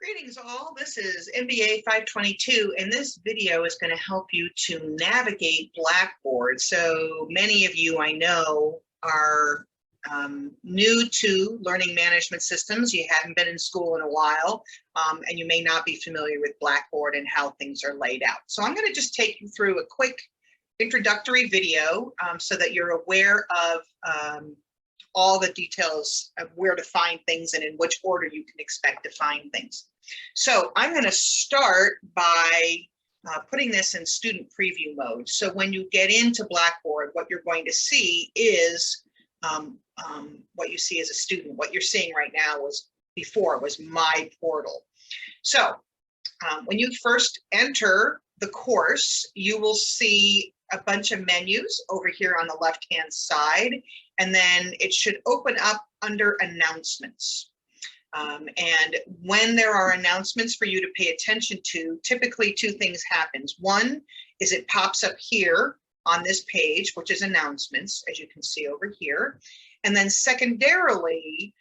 Greetings all, this is MBA 522 and this video is going to help you to navigate Blackboard. So many of you I know are new to learning management systems. You haven't been in school in a while and you may not be familiar with Blackboard and how things are laid out. So I'm going to just take you through a quick introductory video so that you're aware of all the details of where to find things and in which order you can expect to find things. So I'm going to start by putting this in student preview mode. So when you get into Blackboard, what you're going to see is what you see as a student. What you're seeing right now was my portal. So when you first enter the course, you will see a bunch of menus over here on the left-hand side, and then it should open up under announcements. And when there are announcements for you to pay attention to, typically two things happen. One is it pops up here on this page, which is announcements, as you can see over here. And then secondarily,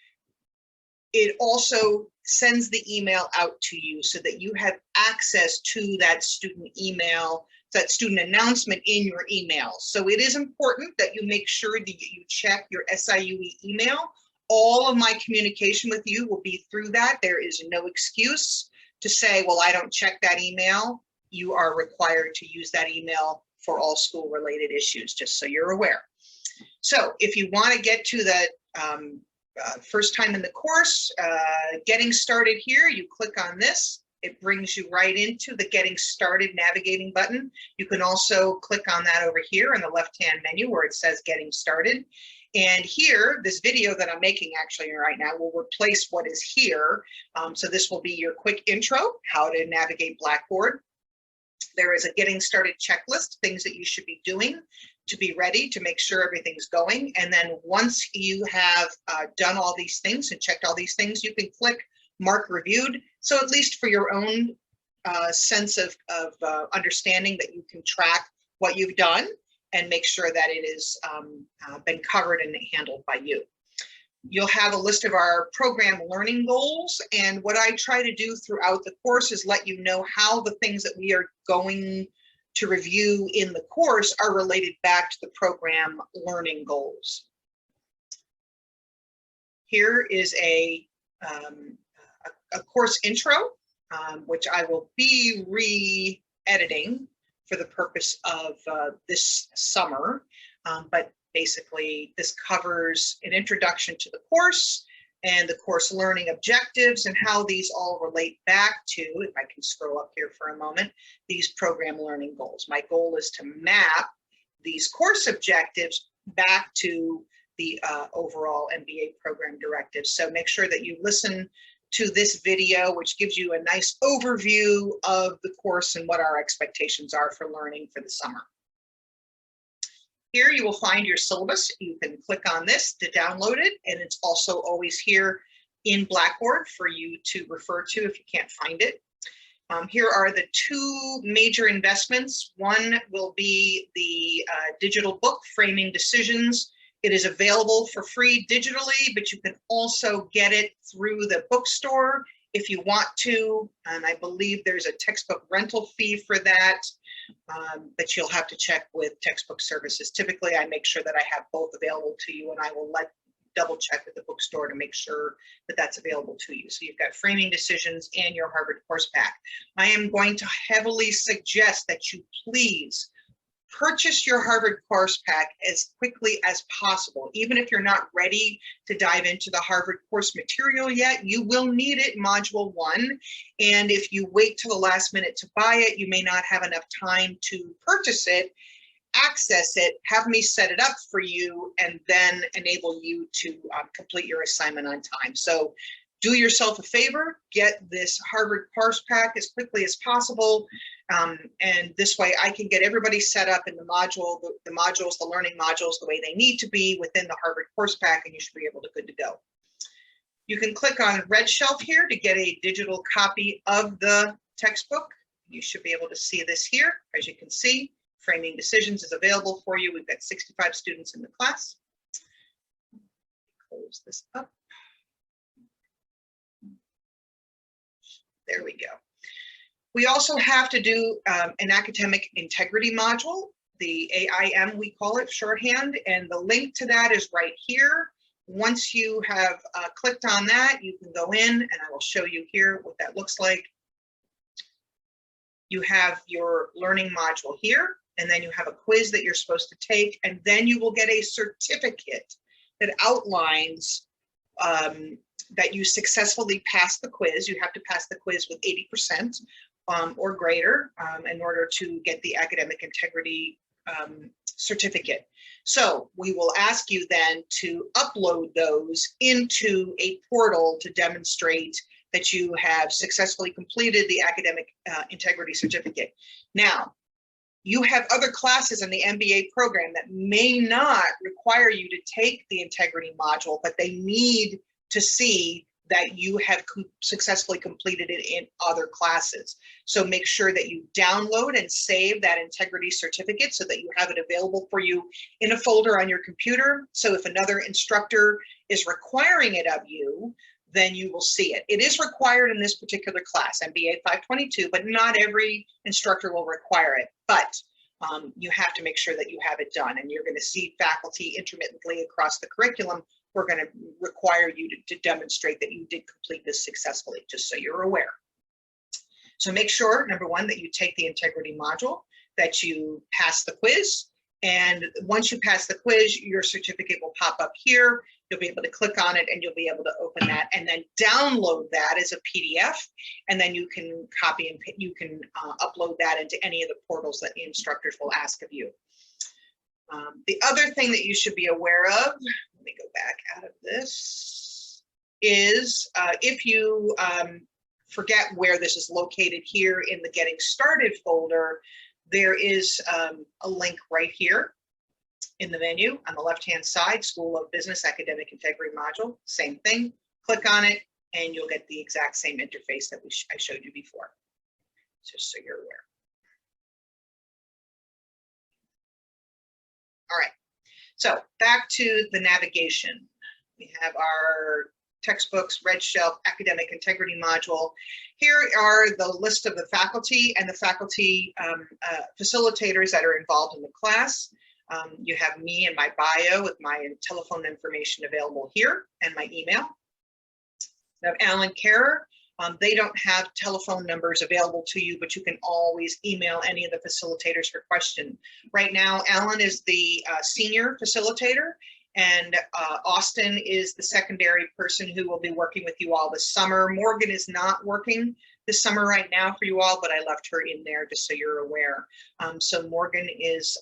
it also sends the email out to you so that you have access to that student email, that student announcement in your email. So it is important that you make sure that you check your SIUE email. All of my communication with you will be through that. There is no excuse to say, well, I don't check that email. You are required to use that email for all school-related issues, just so you're aware. So if you want to get to the first time in the course, getting started here, you click on this. It brings you right into the Getting Started navigating button. You can also click on that over here in the left-hand menu where it says Getting Started. And here, this video that I'm making actually right now will replace what is here. So this will be your quick intro, how to navigate Blackboard. There is a Getting Started checklist, things that you should be doing to be ready to make sure everything's going. And then once you have done all these things and checked all these things, you can click Mark Reviewed. So at least for your own sense of understanding that you can track what you've done and make sure that it has been covered and handled by you. You'll have a list of our program learning goals. And what I try to do throughout the course is let you know how the things that we are going to review in the course are related back to the program learning goals. Here is a course intro, which I will be re-editing for the purpose of this summer. But basically, this covers an introduction to the course and the course learning objectives and how these all relate back to, if I can scroll up here for a moment, these program learning goals. My goal is to map these course objectives back to the overall MBA program directives. So make sure that you listen to this video, which gives you a nice overview of the course and what our expectations are for learning for the summer. Here you will find your syllabus. You can click on this to download it, and it's also always here in Blackboard for you to refer to if you can't find it. Here are the two major investments. One will be the digital book, Framing Decisions. It is available for free digitally, but you can also get it through the bookstore if you want to. And I believe there's a textbook rental fee for that, but you'll have to check with textbook services. Typically, I make sure that I have both available to you, and I will double check with the bookstore to make sure that that's available to you. So you've got Framing Decisions and your Harvard course pack. I am going to heavily suggest that you please purchase your Harvard course pack as quickly as possible. Even if you're not ready to dive into the Harvard course material yet, you will need it in Module 1. And if you wait till the last minute to buy it, you may not have enough time to purchase it, access it, have me set it up for you, and then enable you to complete your assignment on time. So do yourself a favor, get this Harvard course pack as quickly as possible. And this way I can get everybody set up in the learning modules the way they need to be within the Harvard course pack, and you should be able to good to go. You can click on Red Shelf here to get a digital copy of the textbook. You should be able to see this here. As you can see, Framing Decisions is available for you. We've got 65 students in the class. Close this up. There we go. We also have to do an academic integrity module, the AIM we call it shorthand, and the link to that is right here. Once you have clicked on that, you can go in and I will show you here what that looks like. You have your learning module here, and then you have a quiz that you're supposed to take, and then you will get a certificate that outlines that you successfully passed the quiz. You have to pass the quiz with 80% or greater in order to get the academic integrity certificate. So we will ask you then to upload those into a portal to demonstrate that you have successfully completed the academic integrity certificate. Now, you have other classes in the MBA program that may not require you to take the integrity module, but they need to see that you have successfully completed it in other classes. So make sure that you download and save that integrity certificate so that you have it available for you in a folder on your computer. So if another instructor is requiring it of you, then you will see it. It is required in this particular class, MBA 522, but not every instructor will require it. But you have to make sure that you have it done, and you're going to see faculty intermittently across the curriculum. We're going to require you to demonstrate that you did complete this successfully, just so you're aware. So make sure, number one, that you take the integrity module, that you pass the quiz, and once you pass the quiz, your certificate will pop up here. You'll be able to click on it and you'll be able to open that and then download that as a PDF. And then you can copy and you can upload that into any of the portals that the instructors will ask of you. The other thing that you should be aware of, let me go back out of this, is if you forget where this is located here in the Getting Started folder, there is a link right here in the menu on the left-hand side, School of Business Academic Integrity Module, same thing. Click on it and you'll get the exact same interface that I showed you before, just so you're aware. All right, so back to the navigation. We have our textbooks, Red Shelf, Academic Integrity Module. Here are the list of the faculty and the faculty facilitators that are involved in the class. You have me and my bio with my telephone information available here and my email. You have Alan Carer. They don't have telephone numbers available to you, but you can always email any of the facilitators for question. Right now, Alan is the senior facilitator, and Austin is the secondary person who will be working with you all this summer. Morgan is not working this summer right now for you all, but I left her in there just so you're aware. So Morgan is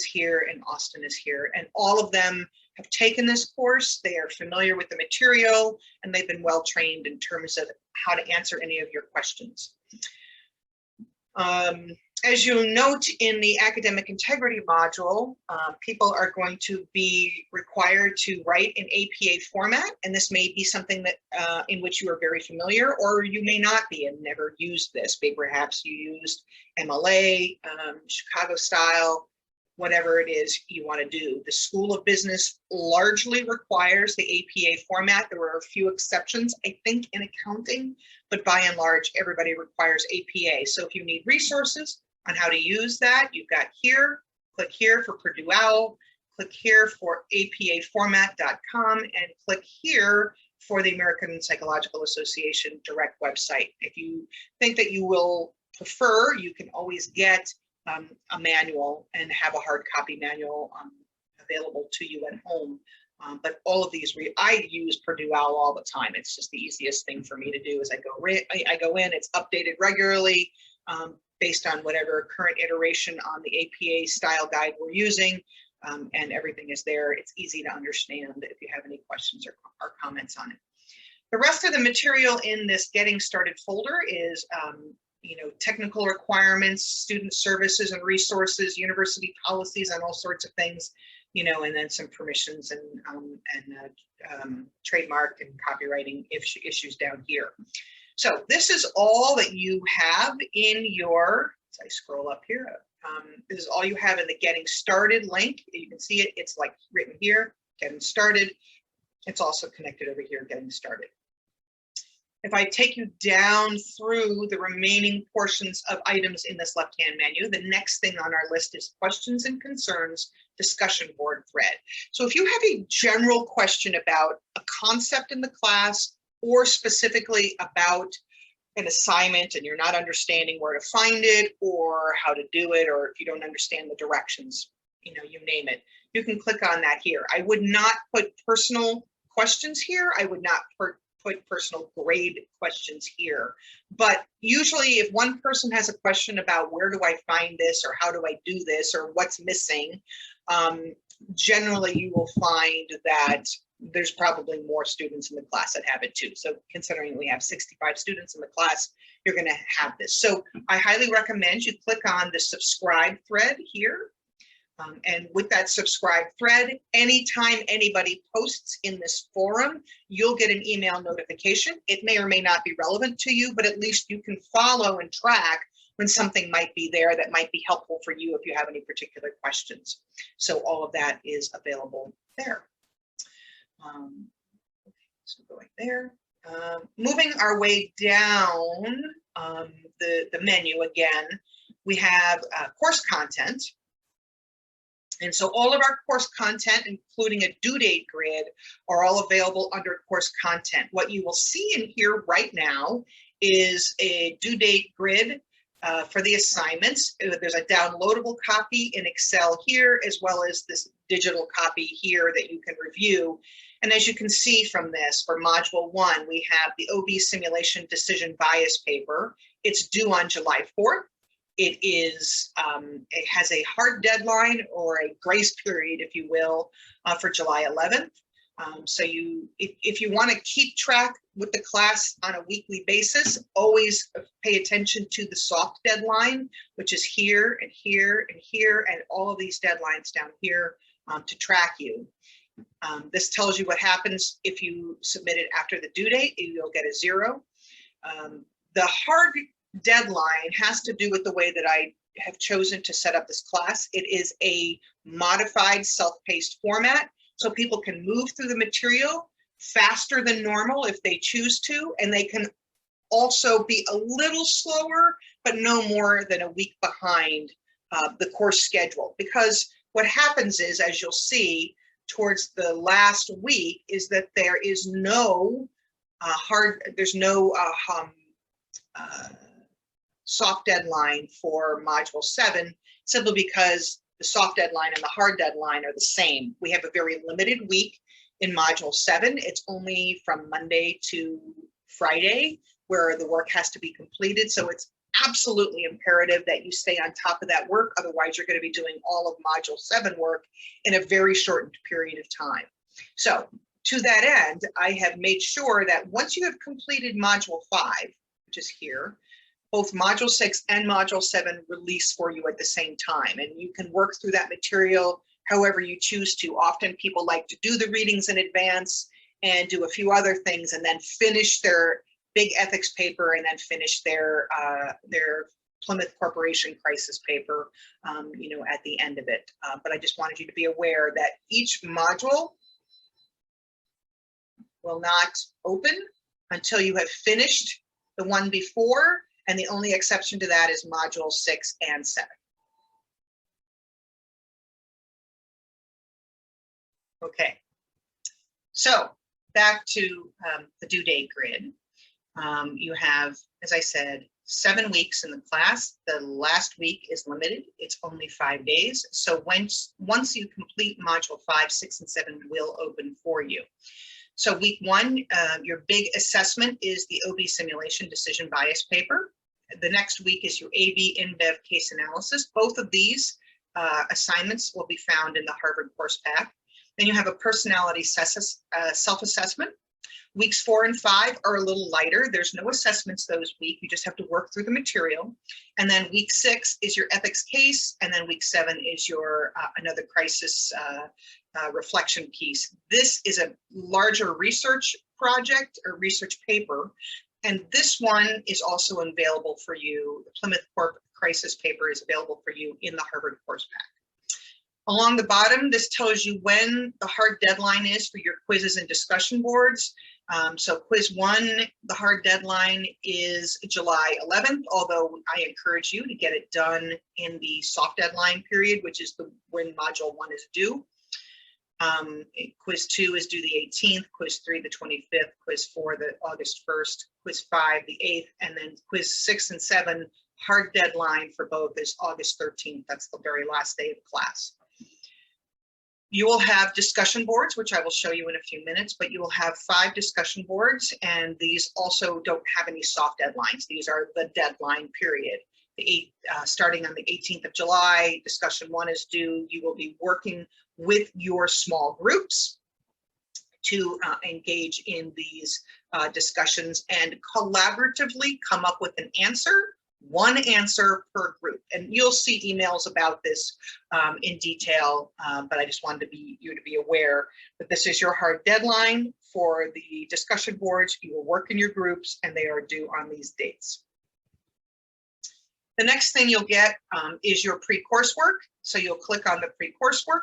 here and Austin is here, and all of them have taken this course. They are familiar with the material and they've been well trained in terms of how to answer any of your questions. As you note in the academic integrity module, people are going to be required to write in APA format, and this may be something that in which you are very familiar, or you may not be and never used this. Maybe perhaps you used MLA, Chicago style, whatever it is you want to do. The School of Business largely requires the APA format. There are a few exceptions, I think, in accounting, but by and large, everybody requires APA. So if you need resources on how to use that, you've got here, click here for Purdue OWL, click here for apaformat.com, and click here for the American Psychological Association direct website. If you think that you will prefer, you can always get a manual and have a hard copy manual available to you at home. But all of these, I use Purdue OWL all the time. It's just the easiest thing for me to do. Is I go in, it's updated regularly based on whatever current iteration on the APA style guide we're using, and everything is there. It's easy to understand if you have any questions or comments on it. The rest of the material in this Getting Started folder is technical requirements, student services and resources, university policies, and all sorts of things, and then some permissions and trademark and copywriting issues down here. So this is all that you have in your, as I scroll up here, this is all you have in the Getting Started link. You can see it, it's like written here, Getting Started. It's also connected over here, Getting Started. If I take you down through the remaining portions of items in this left-hand menu, the next thing on our list is questions and concerns discussion board thread. So if you have a general question about a concept in the class or specifically about an assignment and you're not understanding where to find it or how to do it, or if you don't understand the directions, you name it, you can click on that here. I would not put personal questions here. I would not put personal grade questions here. But usually if one person has a question about where do I find this or how do I do this or what's missing, generally you will find that there's probably more students in the class that have it too. So considering we have 65 students in the class, you're going to have this. So I highly recommend you click on the subscribe thread here. And with that subscribe thread, anytime anybody posts in this forum, you'll get an email notification. It may or may not be relevant to you, but at least you can follow and track when something might be there that might be helpful for you if you have any particular questions. So all of that is available there. So going there. Moving our way down the menu again, we have course content. And so all of our course content, including a due date grid, are all available under course content. What you will see in here right now is a due date grid for the assignments. There's a downloadable copy in Excel here, as well as this digital copy here that you can review. And as you can see from this, for Module 1, we have the OB Simulation Decision Bias paper. It's due on July 4th. It has a hard deadline or a grace period, if you will, for July 11th. So if you want to keep track with the class on a weekly basis, always pay attention to the soft deadline, which is here and here and here, and all of these deadlines down here to track you. This tells you what happens if you submit it after the due date. You'll get a 0. The hard deadline has to do with the way that I have chosen to set up this class. It is a modified self-paced format, so people can move through the material faster than normal if they choose to, and they can also be a little slower, but no more than a week behind the course schedule. Because what happens is, as you'll see towards the last week, is that there is no soft deadline for Module 7, simply because the soft deadline and the hard deadline are the same. We have a very limited week in Module 7. It's only from Monday to Friday where the work has to be completed. So it's absolutely imperative that you stay on top of that work. Otherwise, you're going to be doing all of Module 7 work in a very shortened period of time. So to that end, I have made sure that once you have completed Module 5, which is here, both Module 6 and Module 7 release for you at the same time. And you can work through that material however you choose to. Often people like to do the readings in advance and do a few other things and then finish their big ethics paper and then finish their Plymouth Corporation crisis paper, at the end of it. But I just wanted you to be aware that each module will not open until you have finished the one before. And the only exception to that is Module 6 and 7. Okay, so back to the due date grid. You have, as I said, 7 weeks in the class. The last week is limited. It's only 5 days. So once you complete Module 5, 6, and 7 will open for you. So week 1, your big assessment is the OB Simulation Decision Bias paper. The next week is your AB InBev case analysis. Both of these assignments will be found in the Harvard course pack. Then you have a personality self-assessment. Weeks 4 and 5 are a little lighter. There's no assessments those weeks. You just have to work through the material. And then week 6 is your ethics case. And then week 7 is your another crisis reflection piece. This is a larger research project or research paper. And this one is also available for you. The Plymouth Corp crisis paper is available for you in the Harvard course pack. Along the bottom, this tells you when the hard deadline is for your quizzes and discussion boards. So quiz 1, the hard deadline is July 11th, although I encourage you to get it done in the soft deadline period, which is when module 1 is due. Quiz 2 is due the 18th, quiz 3 the 25th, quiz 4 the August 1st, quiz 5 the 8th, and then quiz 6 and 7, hard deadline for both is August 13th. That's the very last day of class. You will have discussion boards, which I will show you in a few minutes, but you will have 5 discussion boards, and these also don't have any soft deadlines. These are the deadline period. Starting on the 18th of July, discussion 1 is due. You will be working with your small groups to engage in these discussions and collaboratively come up with an answer, one answer per group. And you'll see emails about this in detail, but I just wanted you to be aware that this is your hard deadline for the discussion boards. You will work in your groups and they are due on these dates. The next thing you'll get is your pre-coursework. So you'll click on the pre-coursework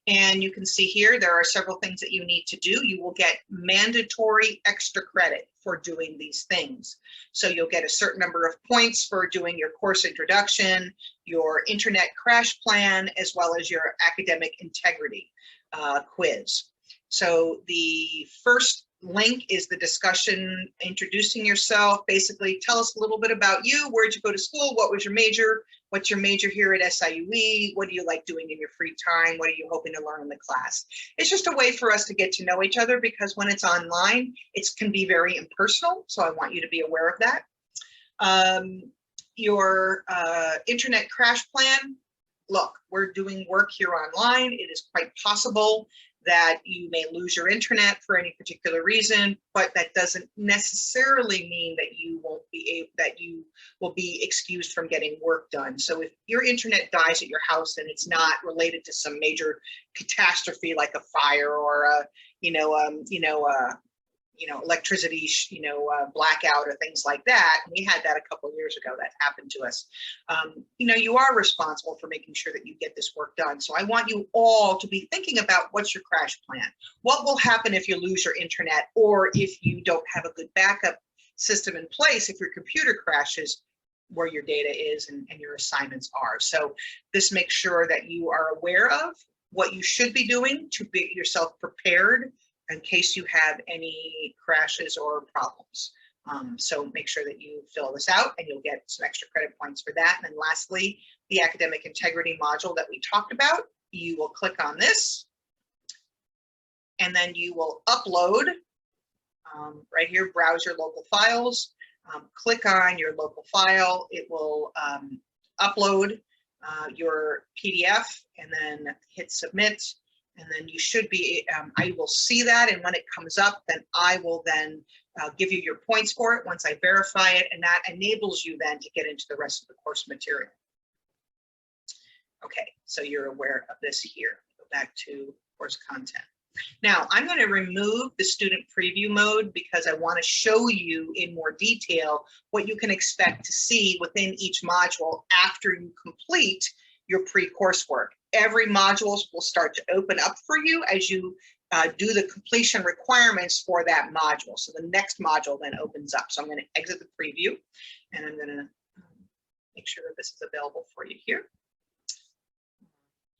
and you can see here there are several things that you need to do. You will get mandatory extra credit for doing these things. So you'll get a certain number of points for doing your course introduction, your internet crash plan, as well as your academic integrity quiz. So the first link is the discussion, introducing yourself. Basically, tell us a little bit about you. Where'd you go to school? What was your major? What's your major here at SIUE? What do you like doing in your free time? What are you hoping to learn in the class? It's just a way for us to get to know each other, because when it's online, it can be very impersonal. So I want you to be aware of that. Your internet crash plan. Look, we're doing work here online. It is quite possible that you may lose your internet for any particular reason, but that doesn't necessarily mean that you will be excused from getting work done. So if your internet dies at your house and it's not related to some major catastrophe like a fire or a electricity, blackout or things like that. And we had that a couple of years ago. That happened to us. You are responsible for making sure that you get this work done. So I want you all to be thinking about what's your crash plan? What will happen if you lose your internet, or if you don't have a good backup system in place, if your computer crashes, where your data is and your assignments are. So this makes sure that you are aware of what you should be doing to be yourself prepared in case you have any crashes or problems. So make sure that you fill this out and you'll get some extra credit points for that. And then lastly, the academic integrity module that we talked about, you will click on this and then you will upload right here, browse your local files, click on your local file. It will upload your PDF and then hit submit. And then you should be, I will see that. And when it comes up, then I will then give you your points for it once I verify it. And that enables you then to get into the rest of the course material. Okay, so you're aware of this here. Go back to course content. Now I'm going to remove the student preview mode because I want to show you in more detail what you can expect to see within each module after you complete your pre-coursework. Every module will start to open up for you as you do the completion requirements for that module. So the next module then opens up. So I'm going to exit the preview and I'm going to make sure that this is available for you here.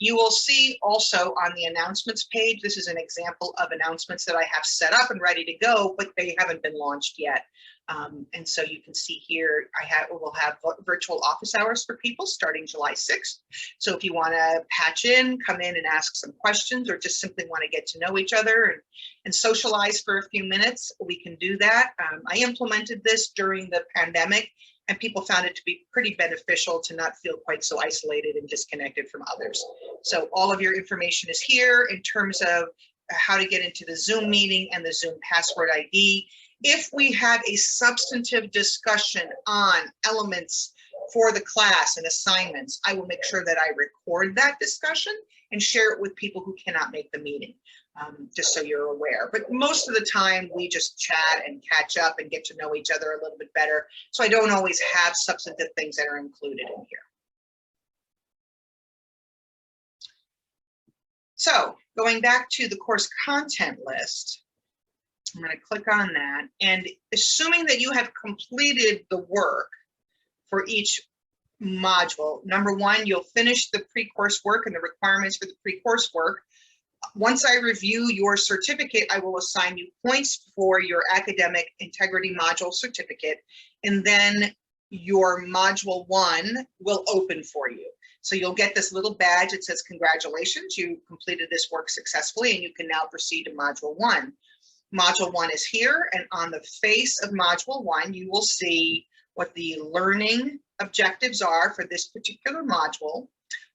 You will see also on the announcements page, this is an example of announcements that I have set up and ready to go, but they haven't been launched yet. And so you can see here, we'll have virtual office hours for people starting July 6th. So if you want to patch in, come in and ask some questions, or just simply want to get to know each other and socialize for a few minutes, we can do that. I implemented this during the pandemic, and people found it to be pretty beneficial to not feel quite so isolated and disconnected from others. So all of your information is here in terms of how to get into the Zoom meeting and the Zoom password ID. If we have a substantive discussion on elements for the class and assignments, I will make sure that I record that discussion and share it with people who cannot make the meeting, just so you're aware. But most of the time, we just chat and catch up and get to know each other a little bit better. So I don't always have substantive things that are included in here. So going back to the course content list, I'm going to click on that, and assuming that you have completed the work for each module, number one, you'll finish the pre-course work and the requirements for the pre-course work. Once I review your certificate, I will assign you points for your academic integrity module certificate, and then your module 1 will open for you. So you'll get this little badge that says, congratulations, you completed this work successfully, and you can now proceed to module 1. Module 1 is here, and on the face of module 1, you will see what the learning objectives are for this particular module,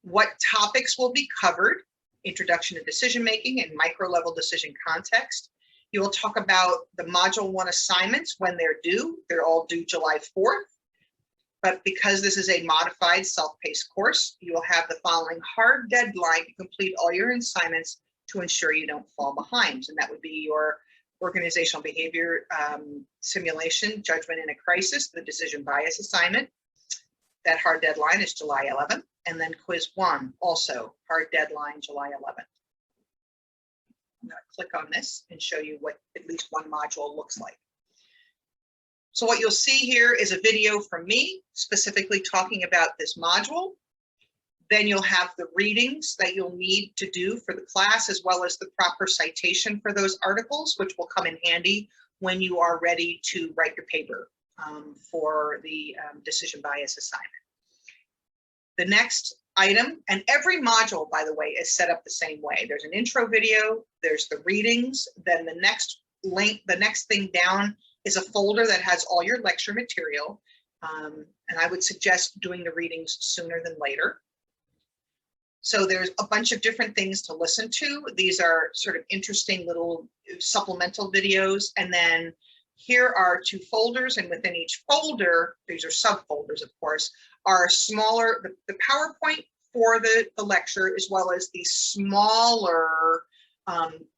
what topics will be covered, introduction to decision making and micro level decision context. You will talk about the module 1 assignments when they're due. They're all due July 4th. But because this is a modified self-paced course, you will have the following hard deadline to complete all your assignments to ensure you don't fall behind. And that would be your organizational behavior simulation, judgment in a crisis, the decision bias assignment. That hard deadline is July 11th. And then quiz 1, also hard deadline, July 11th. I'm going to click on this and show you what at least one module looks like. So what you'll see here is a video from me specifically talking about this module. Then you'll have the readings that you'll need to do for the class, as well as the proper citation for those articles, which will come in handy when you are ready to write your paper for the decision bias assignment. The next item, and every module, by the way, is set up the same way. There's an intro video, there's the readings, then the next link, the next thing down is a folder that has all your lecture material. And I would suggest doing the readings sooner than later. So there's a bunch of different things to listen to. These are sort of interesting little supplemental videos. And then here are 2 folders, and within each folder, these are subfolders, of course, are smaller, the PowerPoint for the lecture, as well as the smaller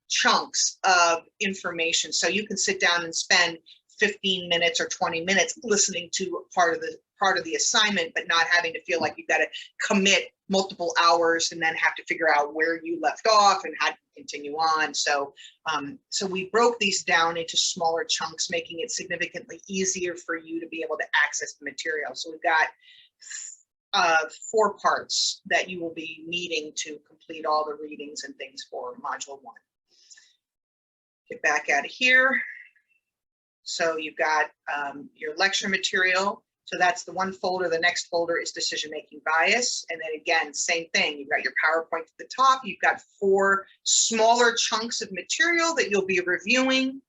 chunks of information. So you can sit down and spend 15 minutes or 20 minutes listening to part of the assignment, but not having to feel like you've got to commit multiple hours and then have to figure out where you left off and how to continue on. So, so we broke these down into smaller chunks, making it significantly easier for you to be able to access the material. So we've got 4 parts that you will be needing to complete all the readings and things for module 1. Get back out of here. So you've got your lecture material. So that's the one folder. The next folder is decision-making bias. And then again, same thing. You've got your PowerPoint at the top. You've got 4 smaller chunks of material that you'll be reviewing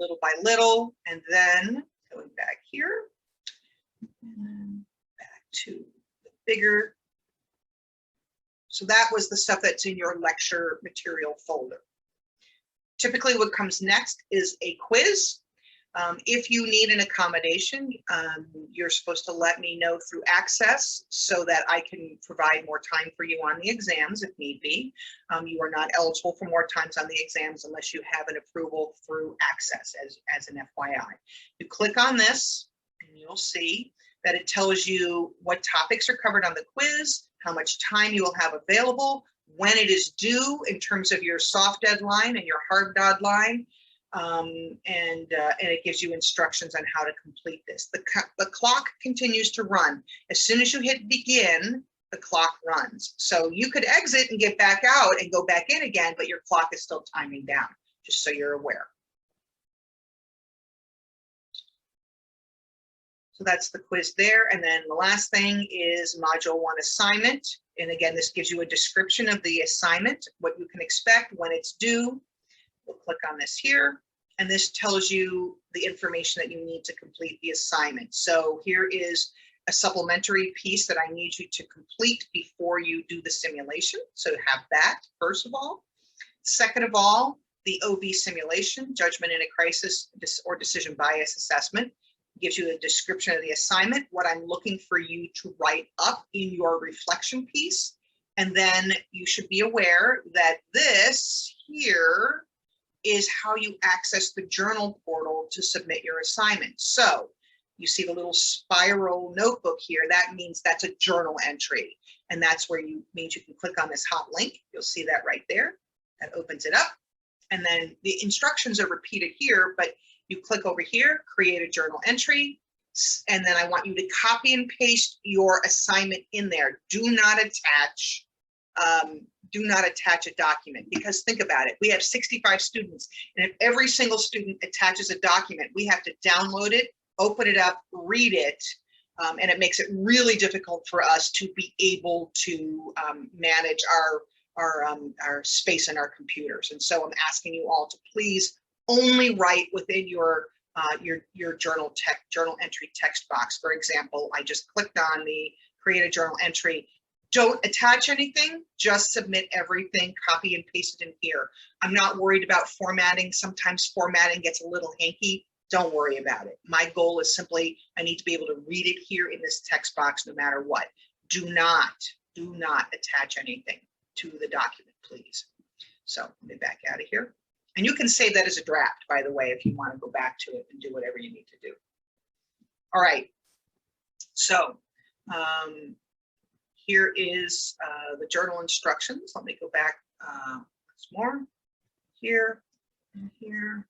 little by little. And then going back here, and back to the bigger. So that was the stuff that's in your lecture material folder. Typically what comes next is a quiz. If you need an accommodation, you're supposed to let me know through Access so that I can provide more time for you on the exams if need be. You are not eligible for more times on the exams unless you have an approval through Access, as an FYI. You click on this and you'll see that it tells you what topics are covered on the quiz, how much time you will have available, when it is due in terms of your soft deadline and your hard deadline. And it gives you instructions on how to complete this. The clock continues to run. As soon as you hit begin, the clock runs. So you could exit and get back out and go back in again, but your clock is still timing down, just so you're aware. So that's the quiz there. And then the last thing is module 1 assignment. And again, this gives you a description of the assignment, what you can expect, when it's due. We'll click on this here, and this tells you the information that you need to complete the assignment. So here is a supplementary piece that I need you to complete before you do the simulation. So have that, first of all. Second of all, the OB simulation, judgment in a crisis or decision bias assessment, gives you a description of the assignment, what I'm looking for you to write up in your reflection piece. And then you should be aware that this here is how you access the journal portal to submit your assignment. So you see the little spiral notebook here. That means that's a journal entry. And that's where means you can click on this hot link. You'll see that right there. That opens it up. And then the instructions are repeated here, but you click over here, create a journal entry, and then I want you to copy and paste your assignment in there. Do not attach a document, because think about it. We have 65 students, and if every single student attaches a document, we have to download it, open it up, read it, and it makes it really difficult for us to be able to manage our space in our computers. And so I'm asking you all to please only write within your journal entry text box. For example, I just clicked on the create a journal entry. Don't attach anything, just submit everything, copy and paste it in here. I'm not worried about formatting. Sometimes formatting gets a little hanky. Don't worry about it. My goal is simply, I need to be able to read it here in this text box no matter what. Do not attach anything to the document, please. So let me back out of here. And you can save that as a draft, by the way, if you want to go back to it and do whatever you need to do. All right. So here is the journal instructions. Let me go back once more. Here and here.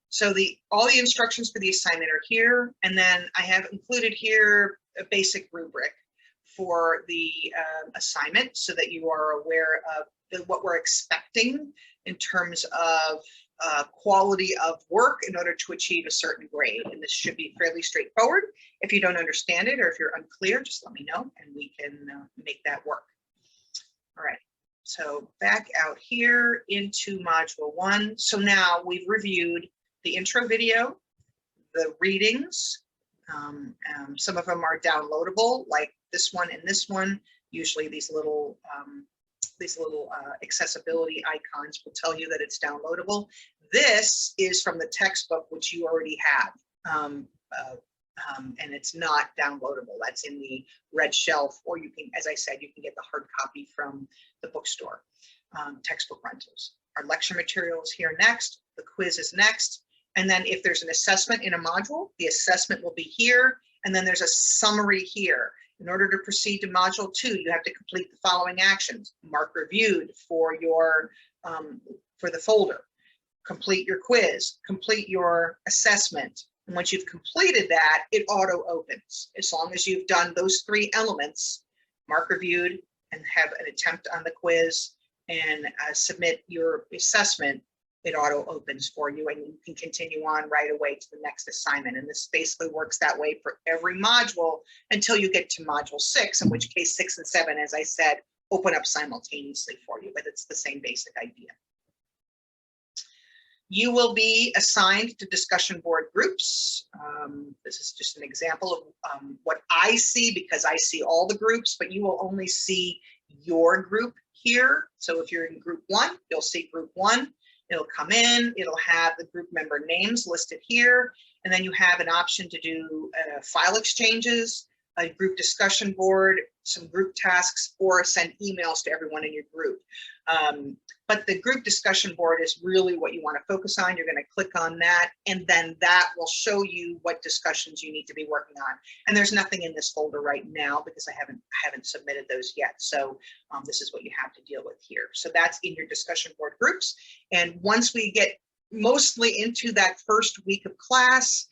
So all the instructions for the assignment are here, and then I have included here a basic rubric for the assignment so that you are aware of what we're expecting in terms of quality of work in order to achieve a certain grade. And this should be fairly straightforward. If you don't understand it or if you're unclear, just let me know and we can make that work. All right, so back out here into Module 1. So now we've reviewed the intro video, the readings. Some of them are downloadable, like this one and this one. Usually these little accessibility icons will tell you that it's downloadable. This is from the textbook, which you already have, and it's not downloadable. That's in the red shelf, or you can, as I said, you can get the hard copy from the bookstore. Textbook rentals. Our lecture material is here next. The quiz is next. And then if there's an assessment in a module, the assessment will be here. And then there's a summary here. In order to proceed to Module 2, you have to complete the following actions. Mark reviewed for your for the folder. Complete your quiz. Complete your assessment. And once you've completed that, it auto opens. As long as you've done those 3 elements, mark reviewed and have an attempt on the quiz and submit your assessment, it auto opens for you and you can continue on right away to the next assignment. And this basically works that way for every module until you get to Module 6, in which case 6 and 7, as I said, open up simultaneously for you, but it's the same basic idea. You will be assigned to discussion board groups. This is just an example of what I see, because I see all the groups, but you will only see your group here. So if you're in group 1, you'll see group 1. It'll come in, it'll have the group member names listed here, and then you have an option to do file exchanges, a group discussion board, some group tasks, or send emails to everyone in your group. But the group discussion board is really what you want to focus on. You're going to click on that, and then that will show you what discussions you need to be working on. And there's nothing in this folder right now because I haven't submitted those yet. So this is what you have to deal with here. So that's in your discussion board groups. And once we get mostly into that first week of class,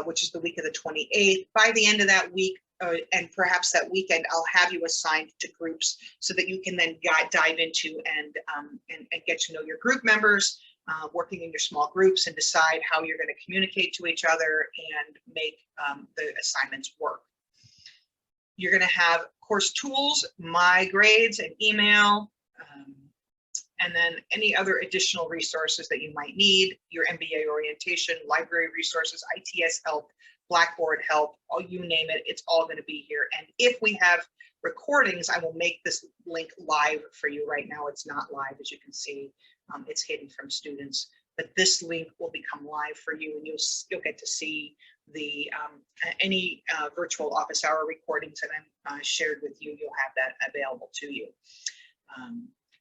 which is the week of the 28th, by the end of that week, and perhaps that weekend, I'll have you assigned to groups so that you can then dive into and get to know your group members, working in your small groups, and decide how you're going to communicate to each other and make the assignments work. You're going to have course tools, my grades, and email, and then any other additional resources that you might need, your MBA orientation, library resources, ITS help, Blackboard help, you name it, it's all going to be here. And if we have recordings, I will make this link live for you. Right now it's not live, as you can see. It's hidden from students, but this link will become live for you, and you'll get to see the any virtual office hour recordings that I'm shared with you. You'll have that available to you.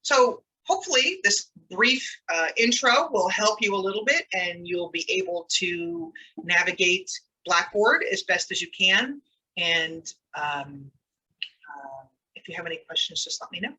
So hopefully this brief intro will help you a little bit, and you'll be able to navigate Blackboard as best as you can. And if you have any questions, just let me know.